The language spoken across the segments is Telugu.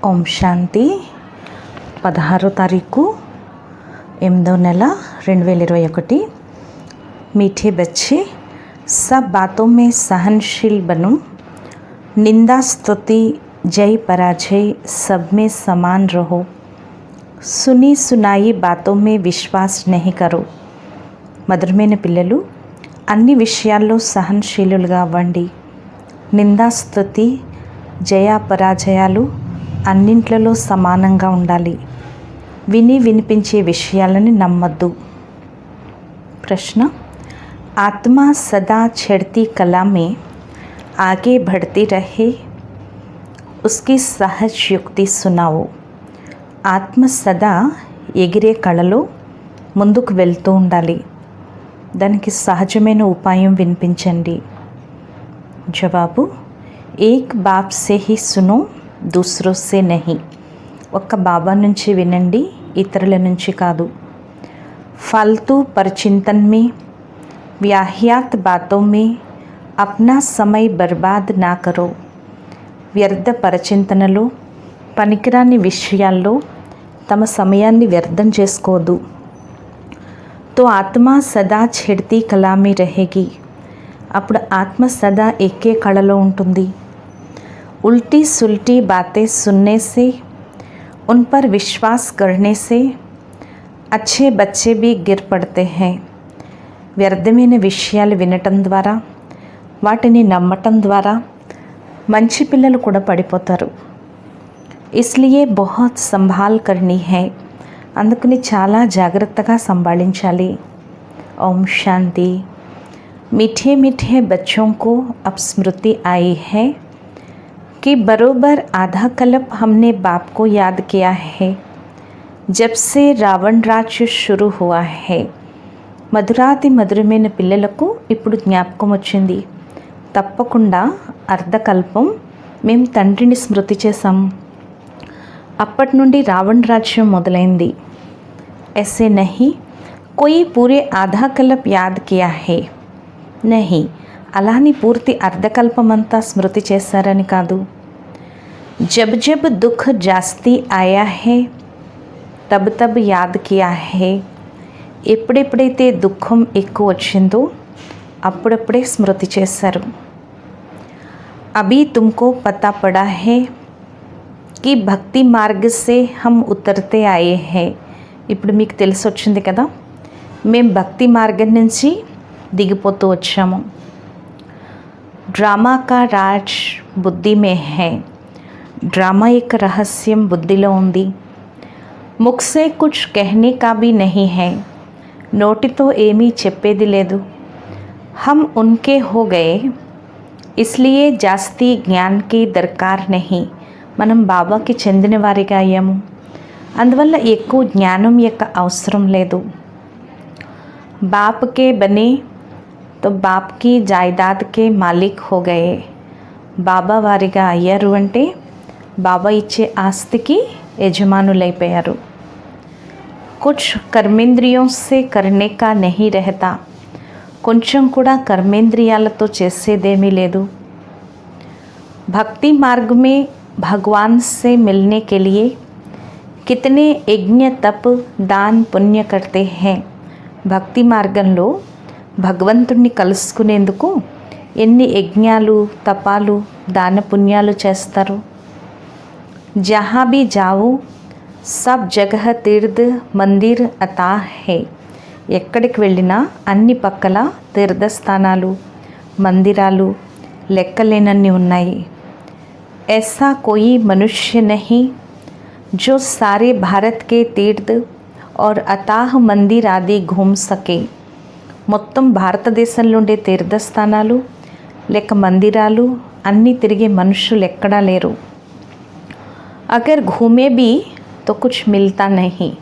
ఓం శాంతి 16వ తారీఖు 8వ నెల 2021। मीठे बच्चे, सब बातों में सहनशील बनो। निंदा स्तुति जय पराजय सब में समान रहो। सुनी सुनाई बातों में विश्वास नहीं करो। మధురమైన పిల్లలు, అన్ని విషయాల్లో సహనశీలులుగా అవ్వండి. నిందాస్తుతి జయ పరాజయాలు అన్నింట్లలో సమానంగా ఉండాలి. విని వినిపించే విషయాలని నమ్మద్దు. ప్రశ్న, ఆత్మ సదా చढ़ती कला में आगे बढ़ती रहे, उसकी सहज युक्ति सुनाओ। ఆత్మ సదా ఎగిరే కళలో ముందుకు వెళ్తూ ఉండాలి. దానికి సహజమైన ఉపాయం వినిపించండి. జవాబు, ఏక్ బాప్ సే హీ సునో, దూసరో సే నహీ. ఒక్క బాబా నుంచి వినండి, ఇతరుల నుంచి కాదు. ఫాల్తూ పరిచింతన్ మే, వ్యాహ్యాత్ బాతో మే అప్నా సమయ బర్బాద్ నా కరో. వ్యర్థ పరచింతనలో, పనికిరాని విషయాల్లో తమ సమయాన్ని వ్యర్థం చేసుకోదు. तो आत्मा सदा छेड़ती कला में रहेगी. అప్పుడు ఆత్మ సదా ఎక్కే కళలో ఉంటుంది. उल्टी सुल्टी बातें सुनने से, उन पर विश्वास करने से अच्छे बच्चे भी गिर पड़ते हैं. వ్యర్థమైన విషయాలు వినటం ద్వారా, వాటిని నమ్మటం ద్వారా మంచి పిల్లలు కూడా పడిపోతారు. इसलिए बहुत संभाल करनी है. అందుకని చాలా జాగ్రత్తగా సంభాళించాలి. ఓం శాంతి. मीठे मीठे बच्चों को अब स्मृति आई है कि बरोबर आधा कल्प हमने बाप को याद किया है जब से रावण राज्य शुरू हुआ है. మధురాతి మధురమైన పిల్లలకు ఇప్పుడు జ్ఞాపకం వచ్చింది. తప్పకుండా అర్ధకల్పం మేము తండ్రిని స్మృతి చేశాం. అప్పటి నుండి రావణ రాజ్యం మొదలైంది. ऐसे नहीं कोई पूरे आधा कल्प याद किया है. नहीं, అలాని పూర్తి అర్ధకల్పమంతా స్మృతి చేశారని కాదు. జబ్ జబ్ దుఃఖ్ జాస్తి ఆయా హే తబ్ తబ్ యాద్ కియా హే. ఎప్పుడెప్పుడైతే దుఃఖం ఎక్కువ వచ్చిందో అప్పుడప్పుడే స్మృతి చేశారు. అభీ తుమ్కో పతా పడా హే कि భక్తి మార్గ సే హమ్ ఉతర్తే ఆయే హే. ఇప్పుడు మీకు తెలిసి వచ్చింది కదా, మేము భక్తి మార్గం నుంచి దిగిపోతూ వచ్చాము. డ్రామా కా రాజ్ బుద్ధి మే హై. డ్రామా యొక్క రహస్యం బుద్ధిలో ఉంది. ముఖ్ సే కుచ్ కహనే కా భీ నహీ హై. నోటితో ఏమీ చెప్పేది లేదు. హమ్ ఉన్కే హో గయే ఇస్లియే జాస్తి జ్ఞాన్ కి దర్కార్ నహీ. మనం బాబాకి చెందిన వారిగా అయ్యాము, అందువల్ల ఎక్కువ జ్ఞానం యొక్క అవసరం లేదు. బాప్ కే బనే తో బాప్ కి జాయిదాద్ కే మాలిక్ హో గయే. బాబా వారిగా అయ్యారు అంటే బాబా ఇచ్చే ఆస్తికి యజమానులైపోయారు. కుచ్ కర్మేంద్రియం సే కర్నే కా నహీ రహతా. కొంచెం కూడా కర్మేంద్రియాలతో చేసేదేమీ లేదు. భక్తి మార్గ మే भगवान से मिलने के लिए कितने यज्ञ तप दान पुण्य करते हैं. భక్తి మార్గంలో భగవంతుణ్ణి కలుసుకునేందుకు ఎన్ని యజ్ఞాలు తపాలు దాన పుణ్యాలు చేస్తారు. జहाँ भी जाओ सब जगह तीर्थ मंदिर अता है. ఎక్కడికి వెళ్ళినా అన్ని పక్కల తీర్థస్థానాలు మందిరాలు లెక్కలేనన్ని ఉన్నాయి. ऐसा कोई मनुष्य नहीं जो सारे भारत के तीर्थ और अताह मंदिर आदि घूम सके. మొత్తం భారతదేశంలో ఉండే తీర్థస్థానాలు లేక మందిరాలు అన్నీ తిరిగే మనుషులు ఎక్కడా లేరు. అగర్ ఘూమే భీ తో కుచ్ మిల్తా నహీ.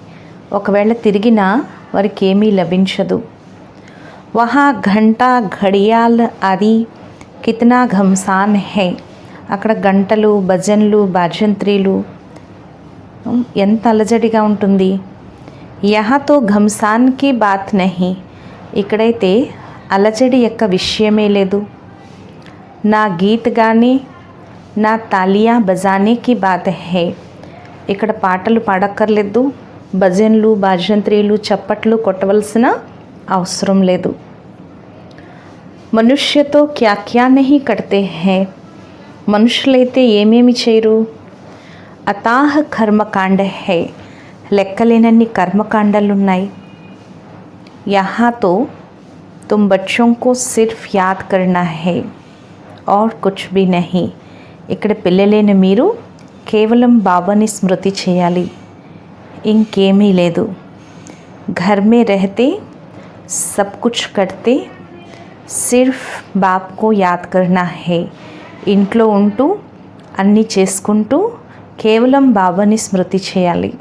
ఒకవేళ తిరిగినా వారికి ఏమీ లభించదు. వహా ఘంటా ఘడియాల్ ఆది కితనా ఘంసాన్ హై. అక్కడ గంటలు భజన్లు బాజంత్రీలు ఎంత అలజడిగా ఉంటుంది. యహాతో ఘంసాన్ కి బాత్ నహీ. ఇక్కడైతే అలజడి యొక్క విషయమే లేదు. నా గీత్ గానే నా తాలియా బజానే కి బాత్ హై. ఇక్కడ పాటలు పాడక్కర్లేదు, భజన్లు బాజంత్రీలు చప్పట్లు కొట్టవలసిన అవసరం లేదు. మనుష్యతో క్యా క్యా నహీ కర్తే హై, మనుషులైతే ఏమేమి చేయరు. అతాహ కర్మకాండ హై, లెక్కలేనన్ని కర్మకాండలున్నాయి. यहाँ तो तुम बच्चों को सिर्फ याद करना है और कुछ भी नहीं. ఇక్కడ పిల్లలైన మీరు కేవలం బాబాని స్మృతి చేయాలి, ఇంకేమీ లేదు. घर में रहते सब कुछ करते सिर्फ बाप को याद करना है. ఇంట్లో ఉంటూ అన్నీ చేసుకుంటూ కేవలం బాబాని స్మృతి చేయాలి.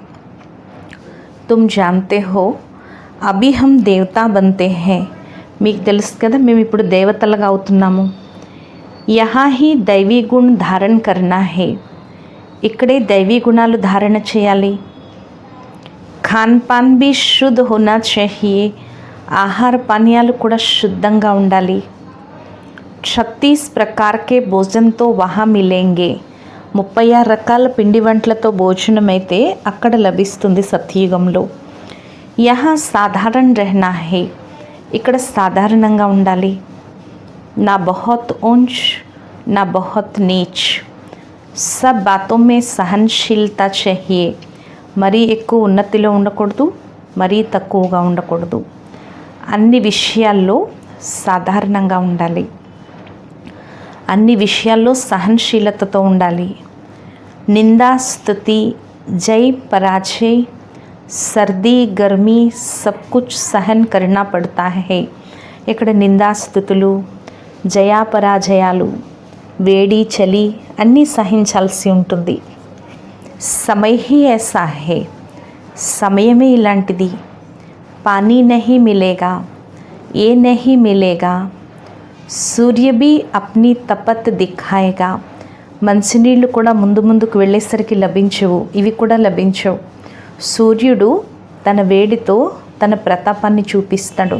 तुम जानते हो అభి హమ్ దేవతా బంతే హై, మీకు తెలుసు కదా మేము ఇప్పుడు దేవతలుగా అవుతున్నాము. యహా హీ దైవీ గుణ్ ధారణ కర్నా హై, ఇక్కడే దైవీ గుణాలు ధారణ చేయాలి. ఖాన్ పాన్ బి శుద్ధ హోనా చాహియే, ఆహార పానీయాలు కూడా శుద్ధంగా ఉండాలి. 36 ప్రకారకే భోజనంతో వహా మిలేంగే, 36 రకాల పిండి వంటలతో భోజనం అయితే అక్కడ లభిస్తుంది సత్యయుగంలో. యహా సాధారణ రహనా హై, ఇక్కడ సాధారణంగా ఉండాలి. నా బహుత్ ఊంచ్ నా బహుత్ నీచ్, సబ్ బాతో మే సహనశీలత చాహియే, మరీ ఎక్కువ ఉన్నతిలో ఉండకూడదు, మరీ తక్కువగా ఉండకూడదు. అన్ని విషయాల్లో సాధారణంగా ఉండాలి, అన్ని విషయాల్లో సహనశీలతతో ఉండాలి. నిందా స్తుతి జై పరాజయ్ సర్దీ గర్మీ సబ్ కుచ్ సహన్ కర్నా పడతా హై, ఇక్కడ నిందాస్థుతులు జయాపరాజయాలు వేడి చలి అన్నీ సహించాల్సి ఉంటుంది. సమయ హీ ఐసా హై, సమయమే ఇలాంటిది. పానీ నహీ మిలేగా ఏ నహీ మిలేగా, సూర్య భీ అప్నీ తపత్ దిఖాయేగా, మంచినీళ్ళు కూడా ముందుకు వెళ్ళేసరికి లభించవు, ఇవి కూడా లభించవు. సూర్యుడు తన వేడితో తన ప్రతాపాన్ని చూపిస్తాడు.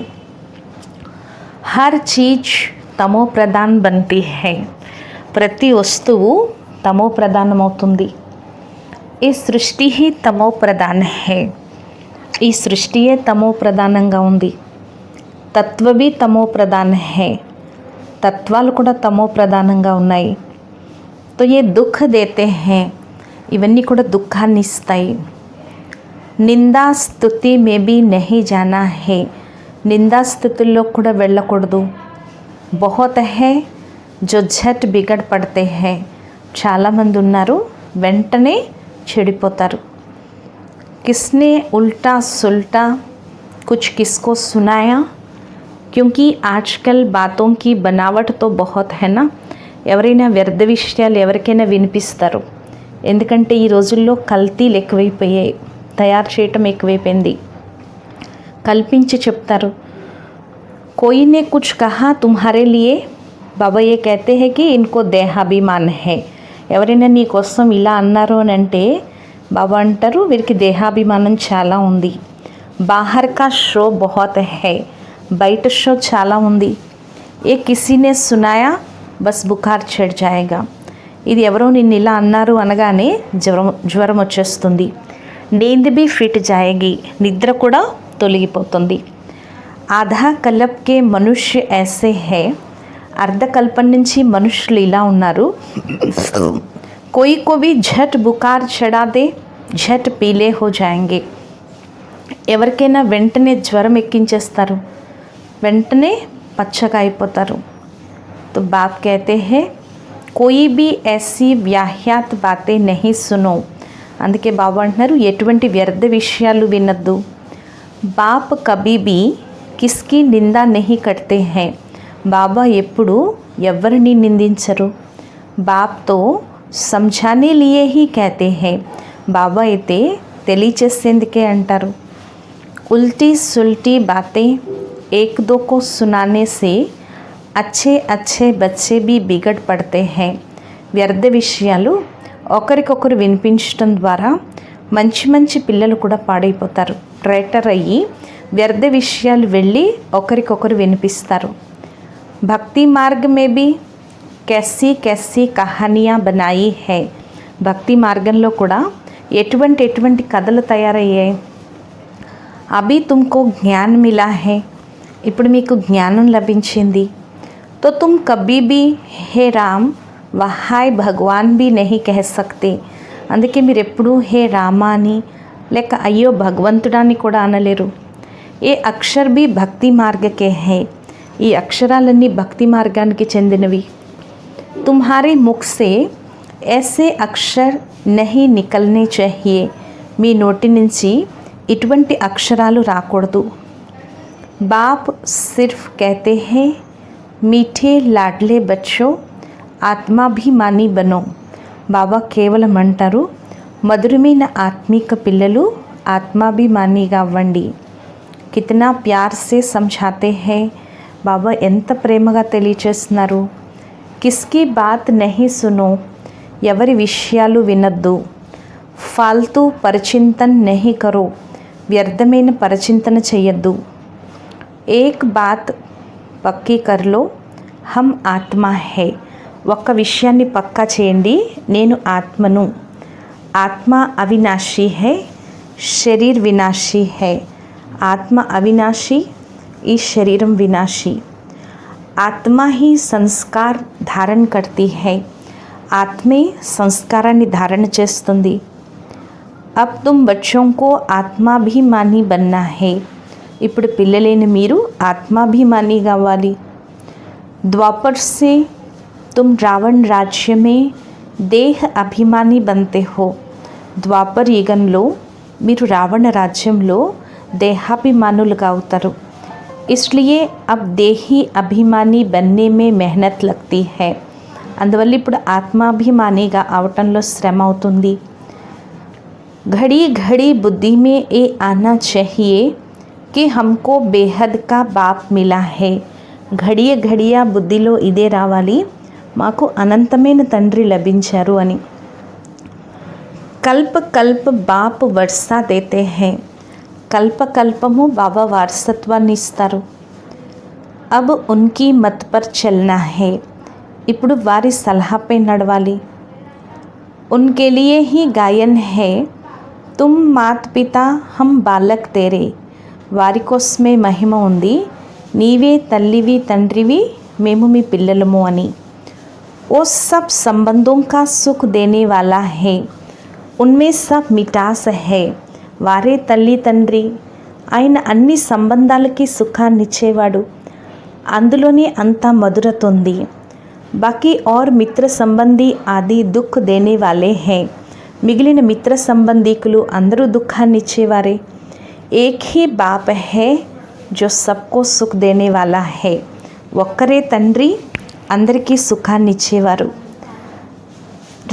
హర్ చీజ్ తమో ప్రధాన్ బంతి హై, ప్రతి వస్తువు తమో ప్రధానమవుతుంది. ఈ సృష్టి హీ తమో ప్రధాన్ హై, ఈ సృష్టియే తమో ప్రధానంగా ఉంది. తత్వ భీ తమో ప్రధాన్ హై, తత్వాలు కూడా తమో ప్రధానంగా ఉన్నాయి. తో ఏ దుఃఖ దేతే హై, ఇవన్నీ కూడా దుఃఖాన్ని ఇస్తాయి. నిందా స్తుతి may be Nahi Jana high, నిందాస్థుతుల్లో కూడా వెళ్ళకూడదు. బహుత్ హై జో ఝట్ బిగడ్ పడితే హై, చాలామంది ఉన్నారు వెంటనే చెడిపోతారు. కిస్నే ఉల్టా సుల్టా కుచ్ కిస్కో సునాయా, క్యూంకీ ఆజ్కల్ బాతోం కి బనావట్ తో బహుత్ హై నా, ఎవరైనా వ్యర్థ విషయాలు ఎవరికైనా వినిపిస్తారు. ఎందుకంటే ఈ రోజుల్లో కల్తీలు ఎక్కువైపోయాయి, తయారు చేయటం ఎక్కువైపోయింది. కల్పించి చెప్తారు. కోయినే కుచ్ కహా తుమ్హారే లియే, బాబా ఏ కహతే హై కి ఇన్కో దేహాభిమాన్ హై, ఎవరైనా నీ కోసం ఇలా అన్నారు అని అంటే బాబా అంటారు వీరికి దేహాభిమానం చాలా ఉంది. బాహర్ కా షో బహుత్ హై, బయట షో చాలా ఉంది. ఏ కిసీనే సునాయా బస్ బుఖార్ చఢ్ జాయేగా, ఇది ఎవరో నిన్ను ఇలా అన్నారు అనగానే జ్వరం వచ్చేస్తుంది. నీంద్ బి ఫిట్ జాయేగి, నిద్ర కూడా తొలగిపోతుంది. ఆధా కల్ప్ కే మనుష్య ఐసే హై, అర్ధకల్పం నుంచి మనుషులు ఇలా ఉన్నారు. కోయి కో భీ ఝట్ బుకార్ చడా దే ఝట్ పీలే హో జాయేంగే, ఎవరికైనా వెంటనే జ్వరం ఎక్కించేస్తారు, వెంటనే పచ్చగా అయిపోతారు. తో బాప్ కహతే హై కోయి భీ ఐసీ వ్యాహ్యాత్ బాతే నహీ సునో, అందుకే బాబా అంటున్నారు ఎటువంటి వ్యర్థ విషయాలు వినద్దు. బాప్ కభీ భీ కిస్కి నిందా నహీ కర్తే హై, బాబా ఎప్పుడు ఎవరిని నిందించరు. బాప్తో సమझाने लिए ही कहते हैं, బాబా అయితే తెలియచేసేందుకే అంటారు. ఉల్టీ సుల్టీ బాతే ఏక్ దో కో సునానే సే అచ్చే అచ్చే బచ్చే భీ బిగడ్ పడతే హై, వ్యర్థ విషయాలు ఒకరికొకరు వినిపించడం ద్వారా మంచి మంచి పిల్లలు కూడా పాడైపోతారు. ట్రైటర్ అయ్యి వ్యర్థ విషయాలు వెళ్ళి ఒకరికొకరు వినిపిస్తారు. భక్తి మార్గ మే బి कैसी कैसी कहानियाँ बनाई है, భక్తి మార్గంలో కూడా ఎటువంటి కథలు తయారయ్యాయి. అభి తుమ్కో జ్ఞాన్ మిలా హై, ఇప్పుడు మీకు జ్ఞానం లభించింది. తో తుమ్ కభీ భీ హే రామ్ వ హాయ్ భగవాన్ భీ నహీ కహ సక్తే. అందుకే మీరు ఎప్పుడూ హే రామా అని లేక అయ్యో భగవంతుడా అని కూడా అనలేరు. ఏ అక్షర్ భీ భక్తి మార్గకే హై, ఈ అక్షరాలన్నీ భక్తి మార్గానికి చెందినవి. తుమ్హారే ముఖ్ సే ऐसे అక్షర్ నహీ నికల్నే చాహియే, మీ నోటి నుంచి ఇటువంటి అక్షరాలు రాకూడదు. బాప్ సిర్ఫ్ कहते हैं మీఠే లాడ్లే బచ్చో ఆత్మాభిమాని బనో. బాబా కేవలం అంటారు, మధురమైన ఆత్మీక పిల్లలు ఆత్మాభిమానిగా అవ్వండి. కితనా ప్యార్ సే సమझाते हैं, బాబా ఎంత ప్రేమగా తెలియచేస్తున్నారు. కిస్కి బాత్ నహీ సునో, ఎవరి విషయాలు వినద్దు. ఫాల్తూ పరిచింతన్ నహీ కరో, వ్యర్థమైన పరిచింతన చెయ్యొద్దు. ఏక్ బాత్ పక్కీ కర్లో, హమ్ ఆత్మ హై, ఒక్క విషయాన్ని పక్కా చేయండి, నేను ఆత్మను. ఆత్మ అవినాశీ హై, శరీర్ వినాశీ హై. ఆత్మ అవినాశి, ఈ శరీరం వినాశి. ఆత్మ హీ సంస్కార్ ధారణ కర్తీ హై, ఆత్మే సంస్కారాన్ని ధారణ చేస్తుంది. అబ్ తుమ్ బచ్చోం కో ఆత్మాభిమాని బన్నా హై, ఇప్పుడు పిల్లలైన మీరు ఆత్మాభిమాని కావాలి. ద్వాపర్ సే తుమ్ రావణ్ రాజ్య మే దేహ అభిమాని బంతే హో, ద్వాపర్ యుగంలో మీరు రావణ రాజ్యంలో దేహాభిమానులుగా అవుతారు. ఇస్లియే అబ్ దేహీ అభిమాని బన్నే మే మెహనత్ లగ్తీ హై, అందువల్ల ఇప్పుడు ఆత్మాభిమానిగా అవటంలో శ్రమ అవుతుంది. घड़ी घड़ी बुद्धि में ये आना चाहिए कि हमको बेहद का बाप मिला है. घड़िయ घड़िయ బుద్ధిలో ఇదే రావాలి, మాకు అనంతమైన తండ్రి లభించారు అని. కల్ప కల్ప బాప్ వర్షా దేతే హై, కల్ప కల్పము బాబా వారసత్వాన్ని ఇస్తారు. అబ్ ఉన్కీ మత్ పర్ చల్నా హై, ఇప్పుడు వారి సలహాపై నడవాలి. ఉన్కే లియే హీ గాయన్ హై, తుమ్ మాత్ పితా హమ్ బాలక్ తేరే, వారి కోసమే మహిమ ఉంది, నీవే తల్లివి తండ్రివి, మేము మీ పిల్లలము అని. ఓ సబ్ సంబంధోం కా సుఖ్ దేనే వాలా హై, ఉన్మే సబ్ మిఠాస్ హై, వారే తల్లి తండ్రి, ఆయన అన్ని సంబంధాలకి సుఖాన్ని ఇచ్చేవాడు, అందులోనే అంతా మధురత ఉంది. బాకీ ఔర్ మిత్ర సంబంధీ ఆది దుఃఖ్ దేనే వాలే హై, మిగిలిన మిత్ర సంబంధీకులు అందరూ దుఃఖాన్ని ఇచ్చేవారే. ఏక్ హీ బాప్ హై జో సబ్కో సుఖ్ దేనే వాలా హై, ఒక్కరే తండ్రి అందరికీ సుఖాన్ని ఇచ్చేవారు.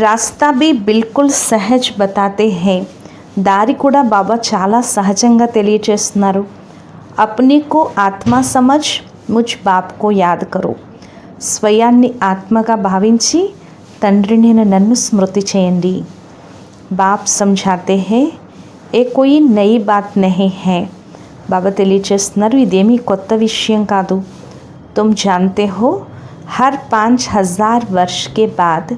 రాస్తా భీ బిల్కుల్ సహజ్ బతాతే హై, దారి కూడా బాబా చాలా సహజంగా తెలియచేస్తున్నారు. అప్నీ కో ఆత్మ సమజ్ ముజ్ బాప్ కో యాద్ కరో, స్వయాన్ని ఆత్మగా భావించి తండ్రిని నన్ను స్మృతి చేయండి. బాప్ సమझाते हैं ఏ కోయి నయి బాత్ నహీ హై, బాబా తెలియచేస్తున్నారు, ఇదేమీ కొత్త విషయం కాదు. తుమ్ జాన్తే హో హర్ 5000 వర్ష్ కే బాద్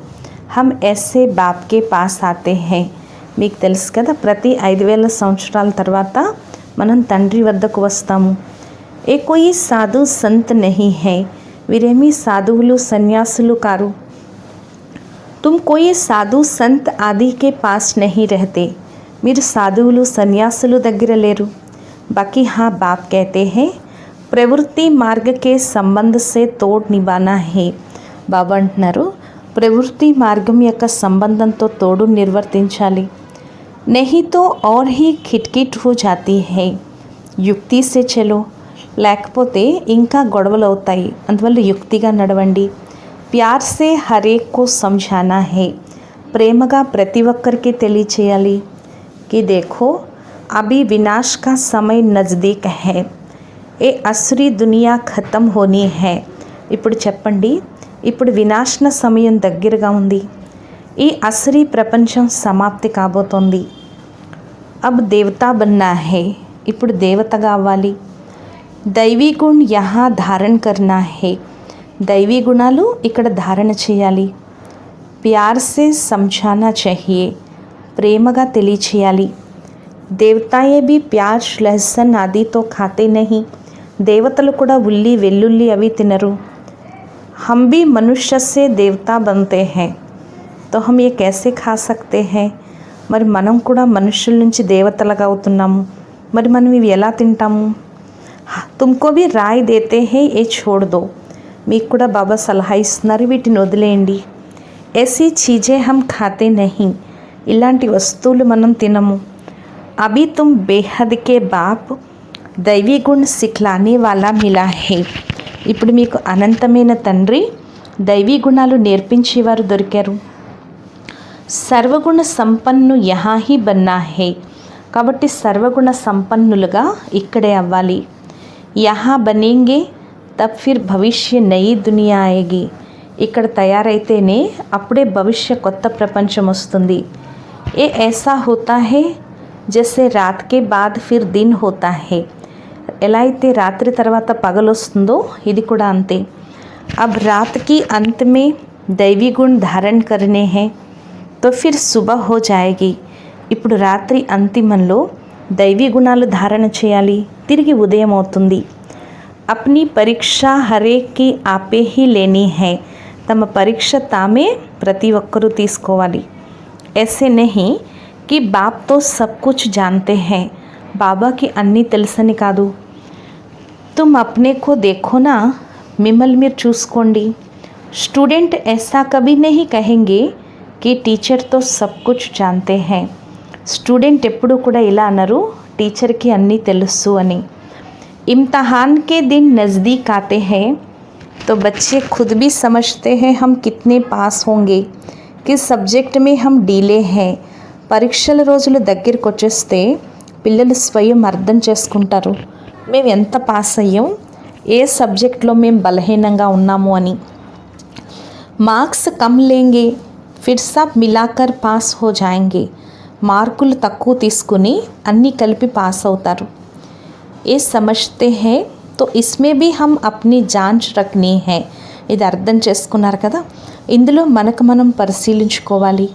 హమ్ ऐसे బాప్ కే పాస్ ఆతే హై, మీకు తెలుసు కదా, ప్రతి 5000 సంవత్సరాల తర్వాత మనం తండ్రి వద్దకు వస్తాము. ఏ కోయి సాధు సంత్ నహీ హై, వీరేమీ సాధువులు సన్యాసులు కారు. तुम कोई साधु संत आदि के पास नहीं रहते, మీరు సాధువులు సన్యాసులు దగ్గర లేరు. बाकी हाँ बाप कहते हैं प्रवृत्ति मार्ग के संबंध से तोड़ निभाना है. బాబా అంటున్నారు, ప్రవృత్తి మార్గం యొక్క సంబంధంతో తోడు నిర్వర్తించాలి. नहीं तो और ही खिटखिट हो जाती है, యుక్తి से चलो, లేకపోతే ఇంకా గొడవలు అవుతాయి, అందువల్ల యుక్తిగా నడవండి. ప్యార్ సే హరేక్ కో సమझाना है, ప్రేమగా ప్రతి ఒక్కరికి తెలియచేయాలి. कि देखो अभी विनाश का समय नज़दीक है, ఏ అసురీ దునియా ఖతం హోనీ హై, ఇప్పుడు చెప్పండి, ఇప్పుడు వినాశన సమయం దగ్గరగా ఉంది, ఈ అసురీ ప్రపంచం సమాప్తి కాబోతోంది. అబ్ దేవతా బన్నా హై, ఇప్పుడు దేవతగా అవ్వాలి. దైవీ గుణ్ యహా ధారణ కర్నా హై, దైవీ గుణాలు ఇక్కడ ధారణ చేయాలి. ప్యార్ సే సమझाना चाहिए, ప్రేమగా తెలియచేయాలి. దేవతాయే भी प्याज लहसुन आदि तो खाते नहीं. దేవతలు కూడా ఉల్లి వెల్లుల్లి అవి తినరు. हम भी मनुष्य से देवता बनते हैं तो हम ये कैसे खा सकते हैं. మరి మనం కూడా మనుషుల నుంచి దేవతలుగా అవుతున్నాము, మరి మనం ఇవి ఎలా తింటాము. तुमको भी राय देते हैं ये छोड़ दो. మీకు కూడా బాబా సలహా ఇస్తున్నారు, వీటిని వదిలేయండి. ऐसी चीज़ें हम खाते नहीं. ఇలాంటి వస్తువులు మనం తినము. अभी तुम बेहद के बाप दैवी गुण सिखलाने वाला मिला है. ఇప్పుడు మీకు అనంతమైన తండ్రి దైవీ గుణాలు నేర్పించేవారు దొరికారు. సర్వగుణ సంపన్ను యహా హీ బన్నా హే. కాబట్టి సర్వగుణ సంపన్నులుగా ఇక్కడే అవ్వాలి. యహా బనేంగే తబ్ ఫిర్ భవిష్య నయీ దునియా ఆయేగి. ఇక్కడ తయారైతేనే అప్పుడే భవిష్య కొత్త ప్రపంచం వస్తుంది. ఏ ఐసా హోతా హే జైసే రాత్ కే బాద్ ఫిర్ దిన్ హోతా హే. ఎలా అయితే రాత్రి తర్వాత పగలొస్తుందో ఇది కూడా అంతే. अब रात की अंत में दैवी गुण धारण करने हैं तो फिर सुबह हो जाएगी. ఇప్పుడు రాత్రి అంతిమంలో దైవీ గుణాలు ధారణ చేయాలి, తిరిగి ఉదయం అవుతుంది. अपनी परीक्षा हरेक की आपे ही लेनी है. తమ పరీక్ష తామే ప్రతి ఒక్కరూ తీసుకోవాలి. ऐसे नहीं कि बाप तो सब कुछ जानते हैं. బాబాకి అన్నీ తెలుసని కాదు. तुम अपने को देखो ना, మిమ్మల్ని మీరు చూసుకోండి. స్టూడెంట్ ऐसा कभी नहीं कहेंगे कि టీచర్ तो सब कुछ जानते हैं. స్టూడెంట్ ఎప్పుడూ కూడా ఇలా అనరు, టీచర్కి అన్నీ తెలుసు అని. इम्तहान के दिन नज़दीक आते हैं तो बच्चे खुद भी समझते हैं हम कितने पास होंगे, किस सब्जेक्ट में हम डीले हैं. పరీక్షల రోజులు దగ్గరికి వచ్చేస్తే పిల్లలు స్వయం అర్థం చేసుకుంటారు, మేము ఎంత పాస్ అయ్యాం, ఏ సబ్జెక్ట్లో మేము బలహీనంగా ఉన్నాము అని. Marks come లేంగే Phir sub మిలాకర్ pass హో జాయేంగే. మార్కులు తక్కువ తీసుకుని అన్నీ కలిపి పాస్ అవుతారు. ఏ సమజ్తే హే తో ఇస్మే భీ హమ్ అప్నీ జాంచ్ రఖనీ హై. ఇది అర్థం చేసుకున్నారు కదా, ఇందులో మనకు మనం పరిశీలించుకోవాలి.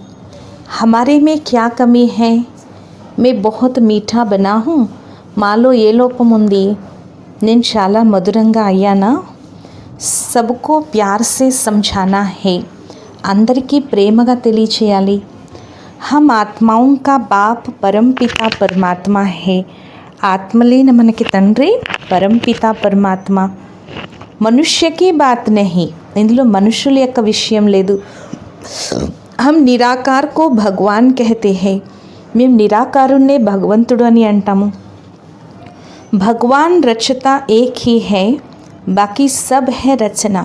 హమారే మే క్యా కమీ హై, మే బహుత్ మీఠా బనా హూ, మాలో ఏ లోపం ఉంది, నేను చాలా మధురంగా అయ్యానా. సబ్కో ప్యార్ సే సమఝానా హే, అందరికీ ప్రేమగా తెలియచేయాలి. హమ్ ఆత్మాओं का बाप परमपिता परमात्मा है. ఆత్మలేన మనకి తండ్రి పరంపిత పరమాత్మ. మనుష్యకి బాత్ నహీ, ఇందులో మనుషుల యొక్క విషయం లేదు. హమ్ నిరాకార్ కో భగవాన్ కహతే హై, మేము నిరాకారుణ్ణే భగవంతుడు అని అంటాము. భగవాన్ రచయిత ఏక్ హీ హై, బాకీ సబ్ హై రచన.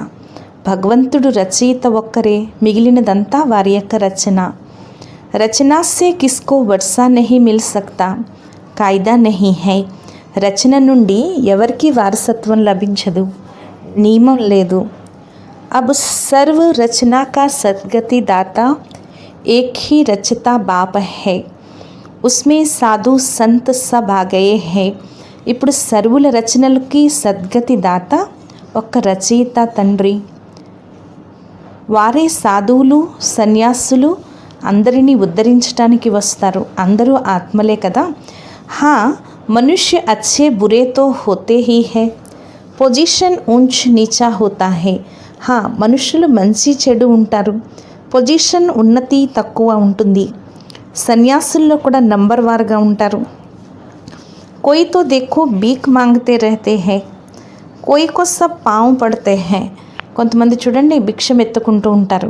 భగవంతుడు రచయిత ఒక్కరే, మిగిలినదంతా వారి యొక్క రచన. రచనా సే కిస్కో వర్షా నహీ మిల్ సక్తా, కాయిదా నహీ హై. రచన నుండి ఎవరికి వారసత్వం లభించదు, నియమం లేదు. అబ్ సర్వ రచనా కా సద్గతి దాతా ఏక్ హీ రచయిత బాప్ హై, ఉస్మే సాధు సంత్ సబ్ ఆ గయే హై. ఇప్పుడు సర్వుల రచనలకి సద్గతి దాత ఒక్క రచయిత తండ్రి. వారే సాధువులు సన్యాసులు అందరినీ ఉద్ధరించడానికి వస్తారు. అందరూ ఆత్మలే కదా. హా మనుష్య అచ్చే బురే తో హోతే he high, position Oonch నీచా హోతా high. హా మనుషులు మంచి చెడు ఉంటారు, పొజిషన్ ఉన్నతి తక్కువ ఉంటుంది. సన్యాసుల్లో కూడా నంబర్ వారుగా ఉంటారు. कोई तो देखो भीख मांगते रहते हैं, कोई को सब पाँव पड़ते हैं. కొంతమంది చూడండి భిక్షం ఎత్తుకుంటూ ఉంటారు,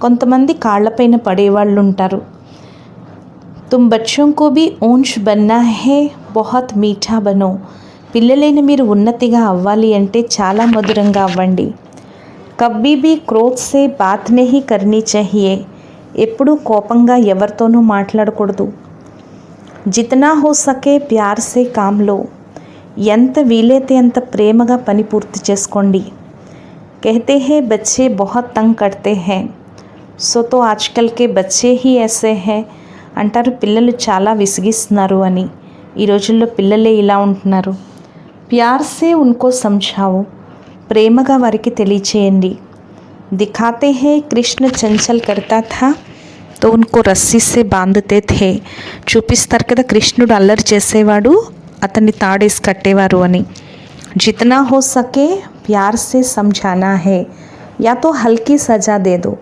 కొంతమంది కాళ్ళపైన పడేవాళ్ళు ఉంటారు. తుమ్ బచ్చోं को भी ऊंच बनना है, बहुत मीठा बनो. పిల్లలైన మీరు ఉన్నతిగా అవ్వాలి అంటే చాలా మధురంగా అవ్వండి. కబ్బీ भी क्रोध से बात नहीं करनी चाहिए. ఎప్పుడూ కోపంగా ఎవరితోనూ మాట్లాడకూడదు. జితనా హో సకే ప్యార్ సే కామ్ లో, ఎంత వీలైతే అంత ప్రేమగా పని పూర్తి చేసుకోండి. कहते हैं बच्चे बहुत तंग करते हैं, సో తో ఆజ్కల్ కే బచ్చే హీ ఐసే హై అంటారు, పిల్లలు చాలా విసిగిస్తున్నారు అని. ఈ రోజుల్లో పిల్లలే ఇలా ఉంటున్నారు. ప్యార్ సే ఉన్కో సమఝావో, ప్రేమగా వారికి తెలియచేయండి. దిఖాతే హై కృష్ణ చంచల్ కర్తా థా तो उनको रस्सी से बांधते थे. చూపిస్తారు కదా కృష్ణుడు అల్లరి చేసేవాడు, అతన్ని తాడేసి కట్టేవారు అని. जितना हो सके प्यार से समझाना है या तो हल्की सजा दे दो.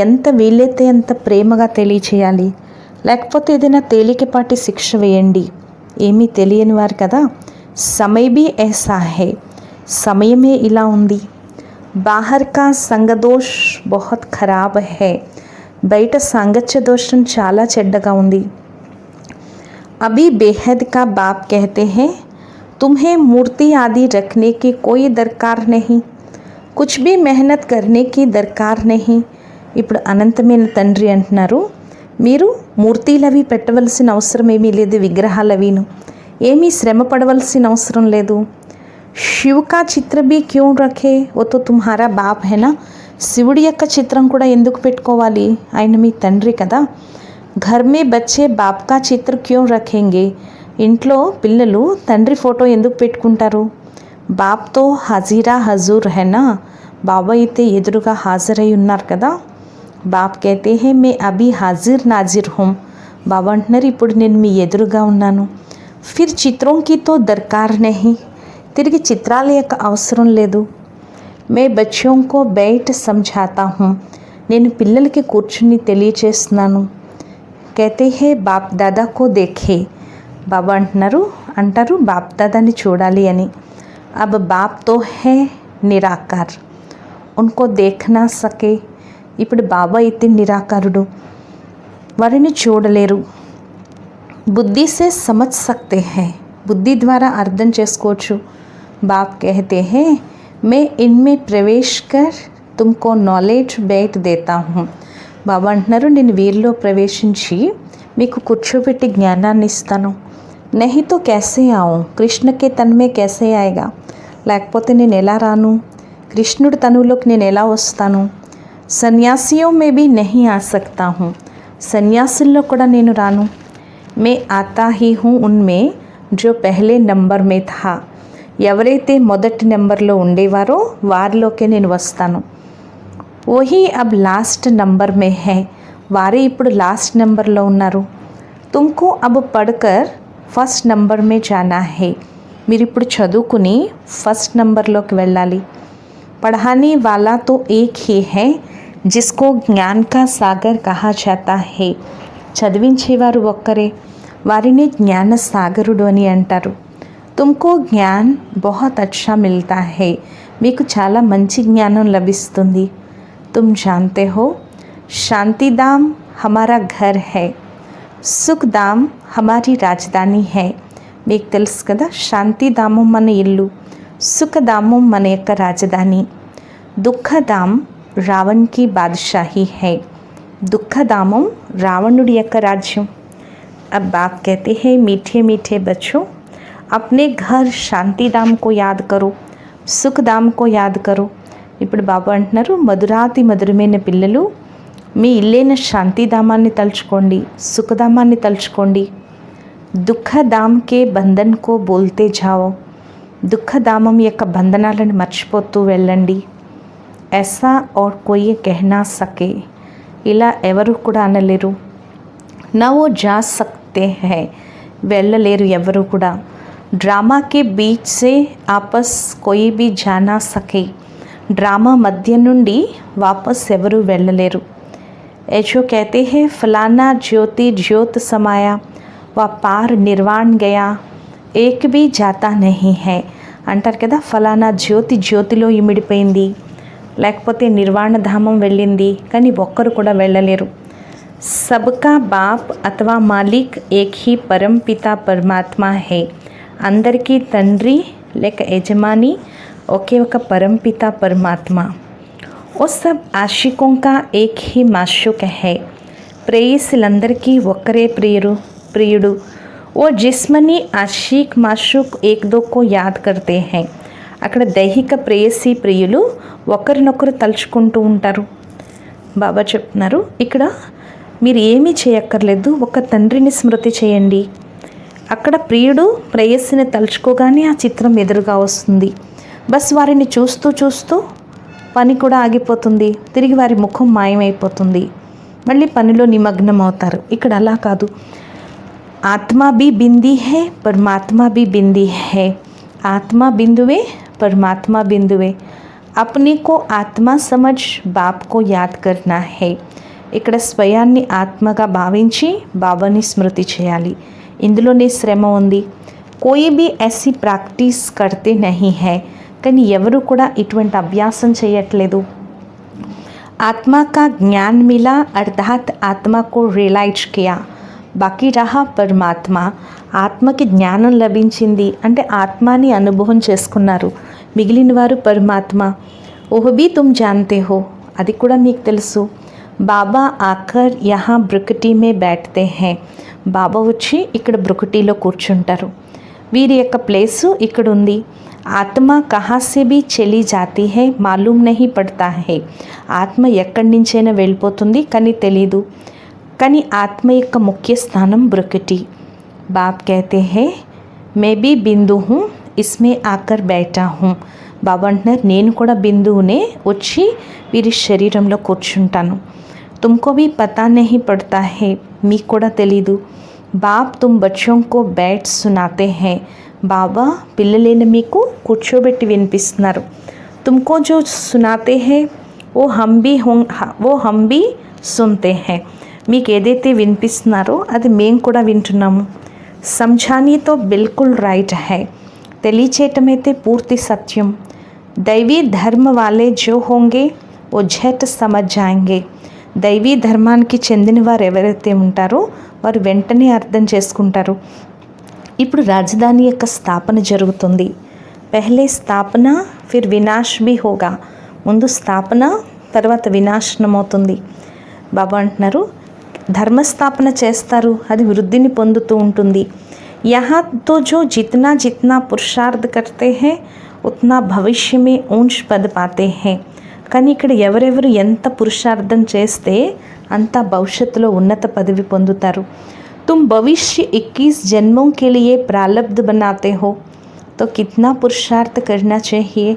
ఎంత వీలైతే అంత ప్రేమగా తెలియచేయాలి, లేకపోతే ఏదైనా తేలికపాటి శిక్ష వేయండి. ఏమీ తెలియని వారు కదా. समय भी ऐसा है, సమయమే ఇలా ఉంది. बाहर का సంగదోష్ बहुत खराब है, బయట సాంగత్య దోషం చాలా చెడ్డగా ఉంది. अभी बेहद का बाप कहते हैं तुम्हें मूर्ति आदि रखने की कोई दरकार नहीं, कुछ भी मेहनत करने की दरकार नहीं. ఇప్పుడు అనంతమైన తండ్రి అంటున్నారు, మీరు మూర్తిలవి పెట్టవలసిన అవసరం ఏమీ లేదు, విగ్రహాలవిను ఏమీ శ్రమ పడవలసిన అవసరం లేదు. శివ కా చిత్ర భీ క్యూ రఖే, ఓ తో తుమ్హారా బాప్ హేనా. శివుడి యొక్క చిత్రం కూడా ఎందుకు పెట్టుకోవాలి, ఆయన మీ తండ్రి కదా. ఘర్ మే బచ్చే బాప్ కా చిత్ర క్యూ రఖేంగే, ఇంట్లో పిల్లలు తండ్రి ఫోటో ఎందుకు పెట్టుకుంటారు. బాప్తో హజీరా హజూర్ హేనా, బాబా అయితే ఎదురుగా హాజరై ఉన్నారు కదా. బాప్ कहते हैं मैं अभी हाजिर नाजिर हूँ, బాబా అంటున్నారు ఇప్పుడు నేను మీ ఎదురుగా ఉన్నాను. ఫిర్ చిత్రం కి తో దర్కార్ నహీ, తిరిగి చిత్రాల యొక్క అవసరం లేదు. మే బచ్చోం కో బైఠ్ సమఝాతా హూँ, నేను పిల్లలకి కూర్చుని తెలియచేస్తున్నాను. कहते हैं బాప్ దాదా కో దేఖే, బాబా అంటారు బాప్ దాదాని చూడాలి అని. అబ్ బాప్ తో హే నిరాకార్, ఉన్కో దేఖ్ నా సకే. ఇప్పుడు బాబా అయితే నిరాకారుడు, వారిని చూడలేరు. బుద్ధి సే సమజ్ సక్తే హై, బుద్ధి ద్వారా అర్థం చేసుకోవచ్చు. బాప్ कहते हैं मैं इनमें प्रवेश कर तुमको नॉलेज बैठ देता हूँ. బాబా అంటున్నారు నేను వీరిలో ప్రవేశించి మీకు కూర్చోబెట్టి జ్ఞానాన్ని ఇస్తాను. नहीं तो कैसे आऊँ, కృష్ణ के तन में कैसे आएगा, లేకపోతే నేను ఎలా రాను, కృష్ణుడి తనువులోకి నేను ఎలా వస్తాను. సన్యాసియోं में भी नहीं आ सकता हूँ, సన్యాసుల్లో కూడా నేను రాను. मैं आता ही हूँ उनमें जो पहले नंबर में था, ఎవరైతే మొదటి నెంబర్లో ఉండేవారో వారిలోకే నేను వస్తాను. वही अब लास्ट नंबर में है, వారే ఇప్పుడు లాస్ట్ నెంబర్లో ఉన్నారు. तुमको अब पढ़कर ఫస్ట్ నంబర్ మే జానా హే, మీరు ఇప్పుడు చదువుకుని ఫస్ట్ నంబర్లోకి వెళ్ళాలి. పढ़ाने वाला तो एक ही है जिसको ज्ञान का सागर कहा जाता है, చదివించేవారు ఒక్కరే, వారిని జ్ఞాన సాగరుడు అని అంటారు. तुमको ज्ञान बहुत अच्छा मिलता है, మీకు చాలా మంచి జ్ఞానం లభిస్తుంది. तुम जानते हो शांतिधाम हमारा घर है, సుఖధామ్ హమారీ రాజధాని హై. మీకు తెలుసు కదా శాంతిధామం మన ఇల్లు, సుఖధామం మన యొక్క రాజధాని. దుఃఖధామ్ రావణ్కి బాద్షాహీ హై, దుఃఖధామం రావణుడి యొక్క రాజ్యం. अब बाप कहते हैं मीठे मीठे बच्चों अपने घर శాంతిధామ్ को याद करो, సుఖధామ్ को याद करो. ఇప్పుడు బాబా అంటున్నారు మధురాతి మధురమైన పిల్లలు మీ ఇల్లైన శాంతిధామాన్ని తలుచుకోండి, సుఖధామాన్ని తలుచుకోండి. దుఃఖధామ్ కే బంధన్ కో బోల్తే జావో, దుఃఖధామం యొక్క బంధనాలను మర్చిపోతూ వెళ్ళండి. ऐसा और कोई कह ना सके, ఇలా ఎవరు కూడా అనలేరు. నా वो जा सकते हैं, వెళ్ళలేరు ఎవరు కూడా. డ్రామా కే బీచ్ సే ఆపస్ కోయి బీ जा ना सके, డ్రామా మధ్య నుండి వాపస్ ఎవరు వెళ్ళలేరు. ऐसो कहते हैं फलाना ज्योति ज्योत समाया व पार निर्वाण गया एक भी जाता नहीं है అంటారు కదా. ఫలానా జ్యోతి జ్యోతిలో ఇమిడిపోయింది, లేకపోతే నిర్వాణ ధామం వెళ్ళింది, కానీ ఒక్కరు కూడా వెళ్ళలేరు. సబ్కా బాప్ అథవా మాలిక్ ఏక్ హీ పరం పితా పరమాత్మా హే, అందరికీ తండ్రి లేక యజమాని ఒకే ఒక పరంపిత పరమాత్మ. ఓ సబ్ ఆశికోं का एक ही माशूक है, ప్రేయసులందరికీ ఒక్కరే ప్రియుడు. ఓ జిస్మని ఆషిక్ మాషూక్ ఏక్ దో కో యాద్ కర్తే హై, అక్కడ దైహిక ప్రేయసి ప్రియులు ఒకరినొకరు తలుచుకుంటూ ఉంటారు. బాబా చెప్తున్నారు ఇక్కడ మీరు ఏమీ చేయక్కర్లేదు, ఒక తండ్రిని స్మృతి చేయండి. అక్కడ ప్రియుడు ప్రేయసిని తలుచుకోగానే ఆ చిత్రం ఎదురుగా వస్తుంది. బస్ వారిని చూస్తూ చూస్తూ పని కూడా ఆగిపోతుంది, తిరిగి వారి ముఖం మాయమైపోతుంది. మళ్ళీ పనిలో నిమగ్నం అవుతారు. ఇక్కడ అలా కాదు. आत्मा भी बिंदी है, परमात्मा भी बिंदी है. आत्मा बिंदुए, परमात्मा बिंदुए. अपने को आत्मा समझ बाप को याद करना है. ఇక్కడ స్వయాన్ని ఆత్మగా భావించి బాబాని స్మృతి చేయాలి. ఇందులోనే శ్రమ ఉంది. కోయి బి ऐसी ప్రాక్టీస్ करते नहीं है. కానీ ఎవరు కూడా ఇటువంటి అభ్యాసం చేయట్లేదు. आत्मा का ज्ञान मिला अर्थात आत्मा को रियलाइज किया. బాకీ రహా పరమాత్మ. ఆత్మకి జ్ఞానం లభించింది అంటే ఆత్మని అనుభవం చేసుకున్నారు. మిగిలిన వారు పరమాత్మ. ఓహ్ బీ తుమ్ జాన్తే హో, అది కూడా మీకు తెలుసు. బాబా ఆకర్ యహా బ్రుకటి మే బైఠతే హై. బాబా వచ్చి ఇక్కడ బ్రుకటిలో కూర్చుంటారు. వీరి యొక్క ప్లేసు ఇక్కడ ఉంది. ఆత్మ కహా సే భీ చలి జాతీ హై మాలూమ్ నహీ పడతా హై. ఆత్మ ఎక్కడి నుంచైనా వెళ్ళిపోతుంది కానీ తెలీదు. కానీ ఆత్మ యొక్క ముఖ్య స్థానం బ్రుకటి. బాబ్ कहते हैं मैं भी बिंदु हूँ इसमें आकर बैठा हूँ. బాబా అంటున్నారు నేను కూడా బిందువునే వచ్చి వీరి శరీరంలో కూర్చుంటాను. तुमको भी पता नहीं पड़ता है, మీకు కూడా తెలీదు. బాప్ तुम बच्चों को बैठ सुनाते हैं. బాబా పిల్లలైన మీకు కూర్చోబెట్టి వినిపిస్తున్నారు. तुमको जो सुनाते हैं वो हम भी सुनते हैं. మీకు ఏదైతే వినిపిస్తున్నారో అది మేము కూడా వింటున్నాము. సంఝానీతో బిల్కుల్ రైట్ హై. తెలియచేయటమైతే పూర్తి సత్యం. దైవీ ధర్మ వాలే జో హోంగే ఓ ఝట్ సమజ్ జాయింగే. దైవీ ధర్మానికి చెందిన వారు ఎవరైతే ఉంటారో వారు వెంటనే అర్థం చేసుకుంటారు. ఇప్పుడు రాజధాని యొక్క స్థాపన జరుగుతుంది. పెహ్లే స్థాపన ఫిర్ వినాశ్ బి హోగా. ముందు స్థాపన తర్వాత వినాశనం అవుతుంది. బాబా అంటున్నారు ధర్మస్థాపన చేస్తారు, అది వృద్ధిని పొందుతూ ఉంటుంది. యహా తో జో జిतना जितना పురుషార్థ करते हैं उतना भविष्य में ऊंच पद पाते हैं. కానీ ఇక్కడ ఎవరెవరు ఎంత పురుషార్థం చేస్తే అంత భవిష్యత్తులో ఉన్నత పదవి పొందుతారు. तुम भविष्य 21 जन्मों के लिए प्रारब्ध बनाते हो तो कितना पुरुषार्थ करना चाहिए.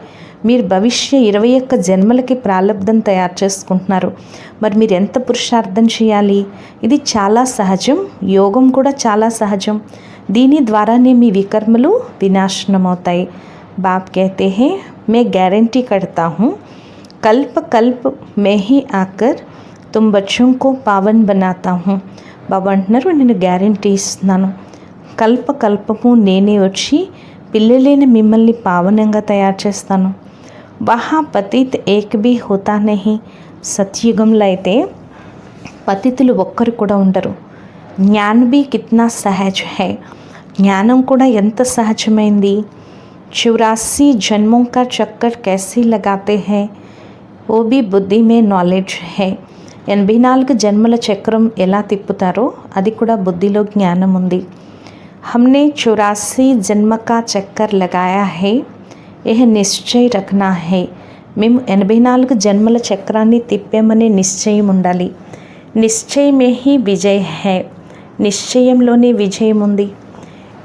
మీరు భవిష్య 21 జన్మలకి ప్రాలబ్ధం తయారు చేసుకుంటున్నారు. మరి మీరు ఎంత పురుషార్థం చేయాలి. ఇది చాలా సహజం. యోగం కూడా చాలా సహజం. దీని ద్వారానే మీ వికర్మలు వినాశనం అవుతాయి. బాప్ कहते हैं मैं गारंटी करता हूँ कल्प कल्प मैं ही आकर तुम बच्चों को पावन बनाता हूँ. బాబా అంటున్నారు నేను గ్యారంటీ ఇస్తున్నాను. కల్ప కల్పము నేనే వచ్చి పిల్లలైన మిమ్మల్ని పావనంగా తయారు చేస్తాను. వహా పతిత్ ఏక్ బీ హోతా నహీ. సత్యుగంలో అయితే పతితులు ఒక్కరు కూడా ఉండరు. జ్ఞాన్ బీ కిత్నా సహజ్ హై. జ్ఞానం కూడా ఎంత సహజమైంది. 84 జన్మోं का चक्कर कैसे लगाते हैं वो भी बुद्धि में नॉलेज है. 84 జన్మల చక్రం ఎలా తిప్పుతారో అది కూడా బుద్ధిలో జ్ఞానం ఉంది. हमने 84 जन्म का चक्कर लगाया है यह నిశ్చయ రఖనా హై. మేము 84 జన్మల చక్రాన్ని తిప్పామనే నిశ్చయం ఉండాలి. నిశ్చయమే హీ విజయ్ హై. నిశ్చయంలోనే విజయం ఉంది.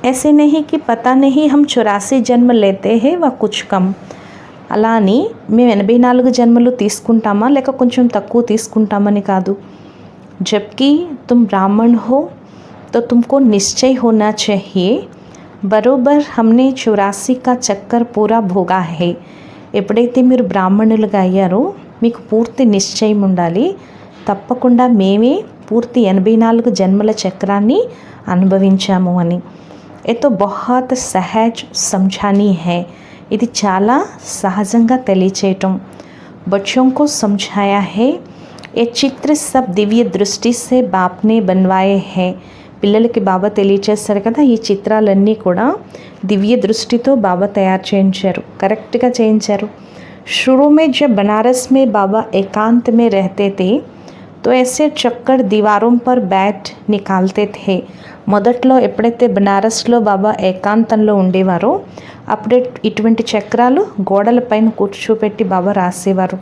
ऐसे नहीं कि पता नहीं हम 84 జన్మ లేతే హై వా కుచ్ కమ్. అలా అని మేము 84 జన్మలు తీసుకుంటామా లేక కొంచెం తక్కువ తీసుకుంటామని కాదు. జబ్కి తుమ్ బ్రాహ్మణ్ హో तो तुमको निश्चय होना चाहिए बरोबर हमने 84 का चक्कर पूरा भोगा है. ఎప్పుడైతే మీరు బ్రాహ్మణులుగా అయ్యారో మీకు పూర్తి నిశ్చయం ఉండాలి. తప్పకుండా మేమే పూర్తి 84 జన్మల చక్రాన్ని అనుభవించాము అని. ये तो बहुत सहज समझानी है. ఇది చాలా సహజంగా తెలియచేయటం. बच्चों को समझाया है ये चित्र सब दिव्य दृष्टि से बाप ने बनवाए हैं. పిల్లలకి బాబా తెలియచేస్తారు కదా, ఈ చిత్రాలన్నీ కూడా దివ్య దృష్టితో బాబా తయారు చేయించారు, కరెక్ట్గా చేయించారు. शुरू में जब बनारस में बाबा एकांत में रहते थे तो ऐसे चक्कर दीवारों पर बैठ निकालते थे. మొదట్లో ఎప్పుడైతే బనారస్లో బాబా ఏకాంతంలో ఉండేవారో అప్పుడే ఇటువంటి చక్రాలు గోడలపైన కూర్చోపెట్టి బాబా రాసేవారు.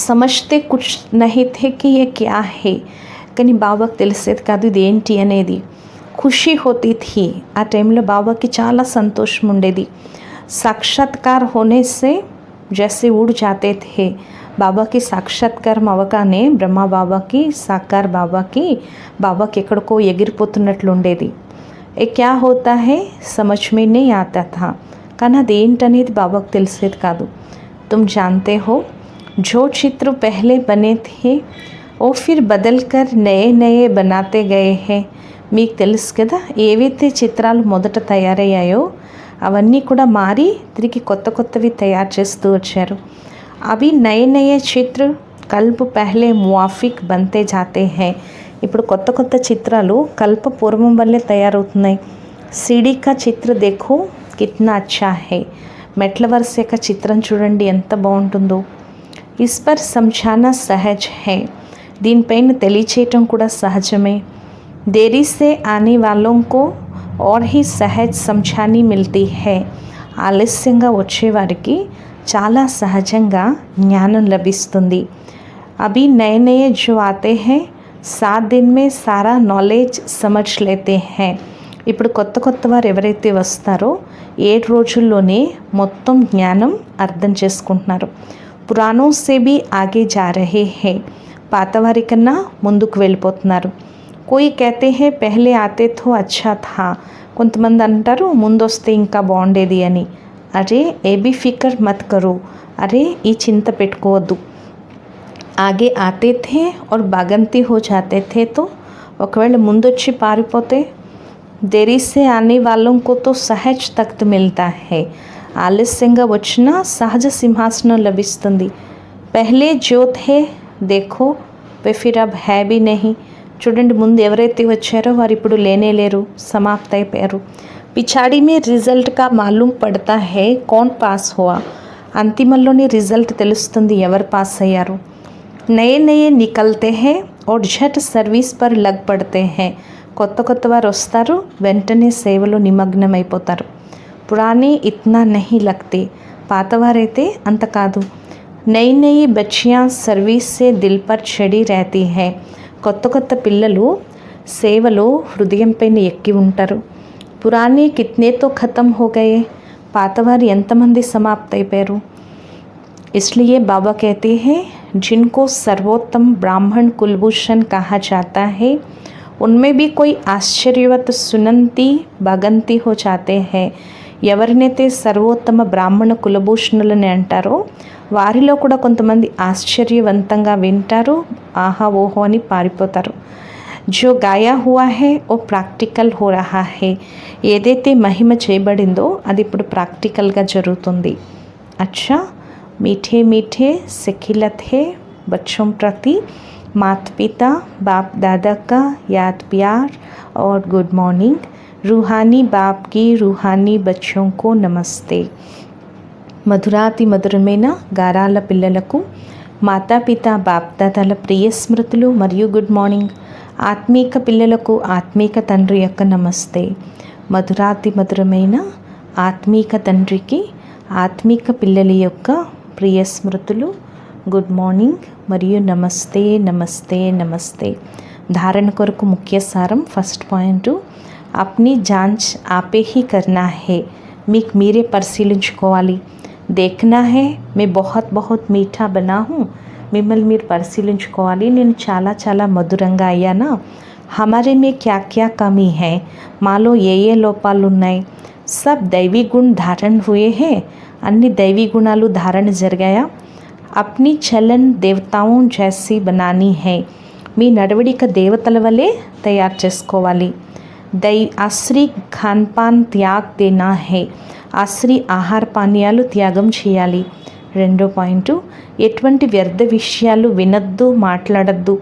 సమజ్తే కుచ్ నహీ థే కి యే క్యా హే. కానీ బాబాకు తెలిసేది కాదు ఇది ఏంటి అనేది. ఖుషీ హోతీ థీ. ఆ టైంలో బాబాకి చాలా సంతోషం ఉండేది. సాక్షాత్కార్ హోనే సే జైసే ఉడ్ జాతే థే. బాబాకి సాక్షాత్కారం అవగానే బ్రహ్మ బాబాకి సాకార్ బాబాకి ఎక్కడికో ఎగిరిపోతున్నట్లు ఉండేది. ఏ క్యా హోతా హే సమజ్ మే నీ ఆతా థా, కానీ అదేంటనేది బాబాకు తెలిసేది కాదు. తుమ్ జాన్తే హో जो चित्र पहले बने थे वो फिर बदल कर नए नए बनाते गए हैं. మీకు తెలుసు కదా, ఏవైతే చిత్రాలు మొదట తయారయ్యాయో అవన్నీ కూడా మారి తిరిగి కొత్త కొత్తవి తయారు చేస్తూ వచ్చారు. అవి నయే నయే చిత్ర కల్ప పహలే మువాఫిక్ బంతే జాతే హై. ఇప్పుడు కొత్త కొత్త చిత్రాలు కల్ప పూర్వం వల్లే తయారవుతున్నాయి. సీడీ కా చిత్ర దేఖో కిత్నా అచ్చా హై. మెట్ల వరుస యొక్క చిత్రం చూడండి ఎంత బాగుంటుందో. ఇస్ పర్ సమఝానా సహజ్ హై. దీనిపైన తెలియచేయటం కూడా సహజమే. देरी से आने वालों को और ही सहज समझानी मिलती है. ఆలస్యంగా వచ్చేవారికి చాలా సహజంగా జ్ఞానం లభిస్తుంది. అభి నయే నయే జో ఆతే హై 7 दिन में सारा नॉलेज समझ लेते हैं. ఇప్పుడు కొత్త కొత్త వారు ఎవరైతే వస్తారో 7 రోజుల్లోనే మొత్తం జ్ఞానం అర్థం చేసుకుంటున్నారు. పురాణం సే భీ ఆగే జా రహే హై. పాతవారి కన్నా ముందుకు వెళ్ళిపోతున్నారు. కోయి कहते हैं पहले आते तो अच्छा था. కొంతమంది అంటారు ముందొస్తే ఇంకా బాగుండేది అని. అరే ఏబీ ఫికర్ మత్ కరో, అరే ఈ చింత పెట్టుకోవద్దు. ఆగే ఆతే థే और బాగంతి హో జాతే థే తో, ఒకవేళ ముందొచ్చి పారిపోతే దేరీ సే ఆనే వాళ్ళం కో తో సహజ్ తఖ్త్ మిల్తా హై. ఆలస్యంగా వచ్చినా సహజ సింహాసనం లభిస్తుంది. పెహ్లే జో థే దేఖో వే ఫిర్ అబ్ హై భీ నహీ. చూడండి, ముందు ఎవరైతే వచ్చారో వారు ఇప్పుడు లేనే లేరు, సమాప్త అయిపోయారు. పిछाड़ी में रिजल्ट का मालूम पड़ता है कौन पास हुआ. అంతిమంలోని రిజల్ట్ తెలుస్తుంది ఎవరు పాస్ అయ్యారు. నయే నయే నికల్తే హే और झट सर्विस पर लग पड़ते हैं. కొత్త కొత్త వారు వస్తారు, వెంటనే సేవలో నిమగ్నం అయిపోతారు. పురాణే ఇత్నా నహీ లగ్తే. పాతవారైతే అంత కాదు. నయి నయి బచ్చియా సర్వీస్ సే దిల్ పర్ చడి रहती है. కొత్త కొత్త పిల్లలు సేవలో హృదయంపైన ఎక్కి ఉంటారు. పురాణే కిత్నేతో ఖతం హో గయే. పాతవారు ఎంతమంది సమాప్త అయిపోయారు. इसलिए बाबा कहते हैं जिनको सर्वोत्तम ब्राह्मण कुलभूषण कहा जाता है उनमें भी कोई आश्चर्यवत सुनंती भगंती हो जाते हैं. ఎవరినైతే సర్వోత్తమ బ్రాహ్మణ కులభూషణులని అంటారో వారిలో కూడా కొంతమంది ఆశ్చర్యవంతంగా వింటారు, ఆహా ఓహో అని పారిపోతారు. జో గాయా హువా హే ఓ ప్రాక్టికల్ హో రహా హే. ఏదైతే మహిమ చేయబడిందో అది ఇప్పుడు ప్రాక్టికల్గా జరుగుతుంది. అచ్చా, మీఠే మీఠే సిఖిలత్ హే బచ్చోं ప్రతి माता पिता बाप दादा का याद प्यार और गुड मॉर्निंग. रूहानी बाप की रूहानी बच्चों को नमस्ते. మధురాతి మధురమైన గారాల పిల్లలకు మాతాపిత బాప్దాదాల ప్రియ స్మృతులు మరియు గుడ్ మార్నింగ్. ఆత్మీక పిల్లలకు ఆత్మీక తండ్రి యొక్క నమస్తే. మధురాతి మధురమైన ఆత్మీక తండ్రికి ఆత్మీక పిల్లల యొక్క ప్రియ స్మృతులు, గుడ్ మార్నింగ్ మరియు నమస్తే నమస్తే నమస్తే. ధారణ కొరకు ముఖ్య సారం. ఫస్ట్ పాయింట్, అప్నీ జాంచ్ ఆపే హీ కర్నా హే. మీకు మీరే పరిశీలించుకోవాలి. देखना है मैं बहुत बहुत मीठा बना हूँ. మిమ్మల్ని మీరు పరిశీలించుకోవాలి, నేను చాలా చాలా మధురంగా అయ్యానా. हमारे में क्या क्या कमी है, మాలో ఏ ఏ లోపాలు ఉన్నాయి. सब दैवी गुण धारण हुए हैं, అన్ని దైవీ గుణాలు ధారణ జరిగాయా. अपनी चलन देवताओं जैसी बनानी है, మీ నడవడిక దేవతల వలె తయారు చేసుకోవాలి. ఆశ్రీ ఖాన్పాన్ త్యాగ్ దేనా హే, ఆశ్రీ ఆహార పానీయాలు త్యాగం చేయాలి. రెండో పాయింట్, ఎటువంటి వ్యర్థ విషయాలు వినద్దు, మాట్లాడద్దు,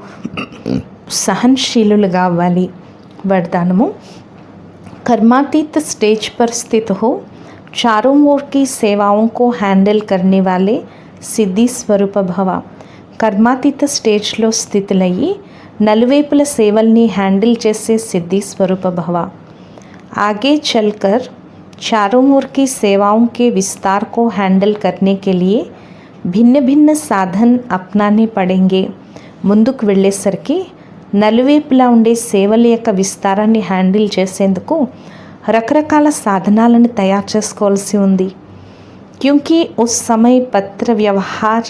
सहनशीलुలుగా అవ్వాలి. वरदानमु, कर्मातीत स्टेज पर स्थित हो, चारों ओर की सेवाओं को हैंडल करने वाले సిద్ధి స్వరూప భవ. కర్మాతీత స్టేజ్లో స్థితులయ్యి నలువైపుల సేవల్ని హ్యాండిల్ చేసే సిద్ధి స్వరూప భవ. आगे चलकर चारों ओर की सेवाओं के विस्तार को हैंडल करने के लिए भिन्न भिन्न साधन अपनाने पड़ेंगे. ముందుకు వెళ్ళేసరికి నలువైపులా ఉండే సేవల యొక్క విస్తారాన్ని హ్యాండిల్ చేసేందుకు రకరకాల సాధనాలను తయారు చేసుకోవాల్సి ఉంది. क्योंकि उस समय पत्र व्यवहार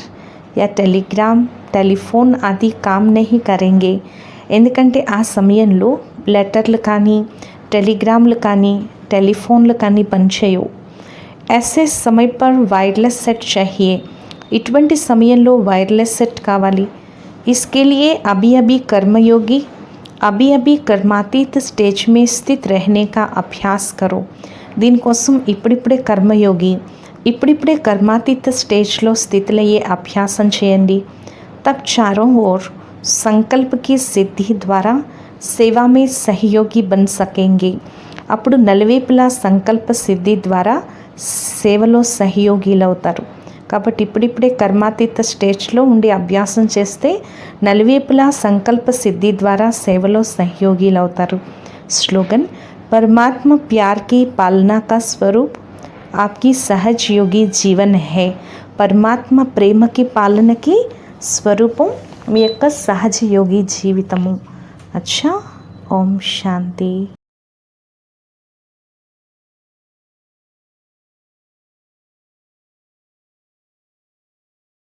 या టెలిగ్రామ్ టెలిఫోన్ అది కామ్ नहीं करेंगे ఎందుకంటే ఆ సమయంలో లెటర్లు కానీ టెలిగ్రామ్లు కానీ టెలిఫోన్లు కానీ పనిచేయవు. ऐसे समय पर वायरलेस सेट चाहिए ఇటువంటి సమయంలో వైర్లెస్ సెట్ కావాలి. इसके लिए अभी अभी कर्मयोगी अभी अभी कर्मातीत स्टेज में स्थित रहने का अभ्यास करो. దీనికోసం ఇప్పుడిప్పుడే కర్మయోగి ఇప్పుడిప్పుడే కర్మాతీత స్టేజ్లో స్థితులయ్యే అభ్యాసం చేయండి. तब चारों ओर संकल्प की सिद्धि द्वारा सेवा में सहयोगी बन सकेंगे. అప్పుడు నలువైపులా సంకల్ప సిద్ధి ద్వారా సేవలో సహయోగిలు అవుతారు. కాబట్టి ఇప్పుడిప్పుడే కర్మాతీత స్టేజ్లో ఉండి అభ్యాసం చేస్తే నలువైపులా సంకల్ప సిద్ధి ద్వారా సేవలో సహయోగిలు అవుతారు. స్లోగన్ परमात्मा प्यार की पालना का स्वरूप आपकी सहज योगी जीवन है. పరమాత్మ ప్రేమకి పాలనకి స్వరూపం మీ యొక్క సహజ యోగి జీవితము. అచ్చా, ఓం శాంతి.